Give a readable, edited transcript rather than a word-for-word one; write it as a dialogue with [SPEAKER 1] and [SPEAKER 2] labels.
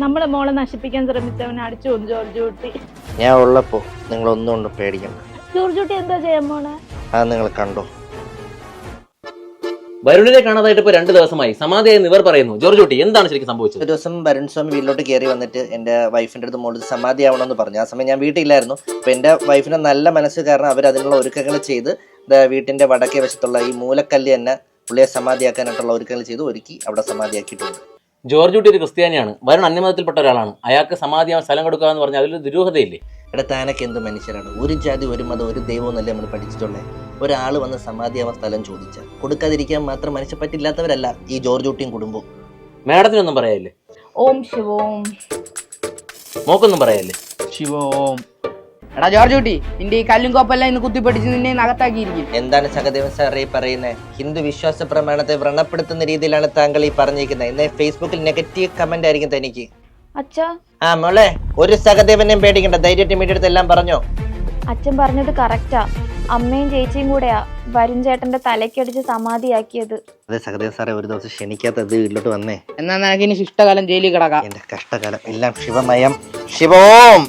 [SPEAKER 1] നമ്മളെ മോളെ നശിപ്പിക്കാൻ ശ്രമിച്ചവനെ അടിച്ചു കൊന്നു ജോർജ് കുട്ടി.
[SPEAKER 2] ഞാൻ ഉള്ളപ്പോ നിങ്ങൾ ഒന്നും കൊണ്ട് പേടിക്കണ്ട.
[SPEAKER 1] ജോർജ് കുട്ടി എന്താ ചെയ്യാൻ മോളെ?
[SPEAKER 2] അത് നിങ്ങൾ കണ്ടോ.
[SPEAKER 3] വരുണിനെ കാണാതായിട്ട് ഇപ്പൊ 2 ദിവസമായി. സമാധിയായി ഇവർ പറയുന്നു. ജോർജ് കുട്ടി എന്താണ് ശരിക്കും സംഭവിച്ചത്?
[SPEAKER 2] ഒരു ദിവസം വരുൺ സ്വാമി വീട്ടിലോട്ട് കയറി വന്നിട്ട് എൻ്റെ വൈഫിൻ്റെ അടുത്ത് മോളിൽ സമാധി ആവണമെന്ന് പറഞ്ഞു. ആ സമയം ഞാൻ വീട്ടിലില്ലായിരുന്നു. അപ്പോൾ എൻ്റെ വൈഫിൻ്റെ നല്ല മനസ്സ് കാരണം അവർ അതിനുള്ള ഒരുക്കങ്ങൾ ചെയ്ത് വീട്ടിൻ്റെ വടക്കേ വശത്തുള്ള ഈ മൂലക്കല്ല് തന്നെ പുള്ളിയെ സമാധിയാക്കാനായിട്ടുള്ള ഒരുക്കങ്ങൾ ചെയ്ത് ഒരുക്കി അവിടെ സമാധിയാക്കിയിട്ടുണ്ട്.
[SPEAKER 3] ജോർജ് കുട്ടി ഒരു ക്രിസ്ത്യാനിയാണ്. വരുൺ അന്യമതത്തിൽപ്പെട്ട ഒരാളാണ്. അയാൾക്ക് സമാധിയാവാൻ സ്ഥലം കൊടുക്കുക എന്ന് പറഞ്ഞാൽ അതിലൊരു ദുരൂഹതയില്ലേ?
[SPEAKER 2] ഇവിടെ താനൊക്കെ എന്ത് മനുഷ്യരാണ്. ഒരു ജാതി ഒരു മതം ഒരു ദൈവം എന്നല്ലേ നമ്മൾ പഠിച്ചിട്ടുള്ളത്. ഒരാൾ വന്ന് സമാധിയാവാൻ സ്ഥലം ചോദിച്ചാൽ കൊടുക്കാതിരിക്കാൻ മാത്രം മനുഷ്യ പറ്റില്ലാത്തവരല്ല ഈ ജോർജ് കുട്ടിയും കുടുംബവും.
[SPEAKER 3] മാഡത്തിനൊന്നും പറയാല്ലേ?
[SPEAKER 1] ഓം ശിവോം.
[SPEAKER 3] മോക്കൊന്നും പറയാല്ലേ?
[SPEAKER 4] ശിവോം. എടാ ജോർജ് കുട്ടി, നിന്റെ ഈ കല്ലും കോപ്പെല്ലാം ഇന്ന് കുത്തിപ്പൊടിച്ച് നിന്നെ നകത്താക്കിയിരിക്കും.
[SPEAKER 2] എന്താണ് സഹദേവൻ സാറേ പറയുന്നത്? ഹിന്ദു വിശ്വാസ പ്രമാണത്തെ വ്രണപ്പെടുത്തുന്ന രീതിയിലാണ് താങ്കൾ ഈ പറഞ്ഞിരിക്കുന്നത്. ഇന്ന് ഫേസ്ബുക്കിൽ നെഗറ്റീവ് കമന്റ് ആയിരിക്കും തനിക്ക്.
[SPEAKER 1] അച്ഛാ,
[SPEAKER 2] ആ മോളെ, ഒരു സഹദേവനെയും പേടിക്കണ്ട. ധൈര്യമായിട്ട് മീഡിയടുത്ത് എല്ലാം പറഞ്ഞോ.
[SPEAKER 1] അച്ഛൻ പറഞ്ഞത് കറക്റ്റാ. അമ്മയും ചേച്ചിയും കൂടെയാ വരുൺ ചേട്ടന്റെ തലക്കടിച്ച് സമാധിയാക്കിയത്.
[SPEAKER 2] അതെ സഹദേവ സാറേ, ഒരു ദിവസം ക്ഷണിക്കാത്തത് വീട്ടിലോട്ട് വന്നേ.
[SPEAKER 4] എന്നാ നിനക്ക് ഇനി ശിഷ്ടകാലം ജയിലിൽ കിടക്കാം.
[SPEAKER 2] എന്റെ കഷ്ടകാലം എല്ലാം ശിവമയം. ശിവോം.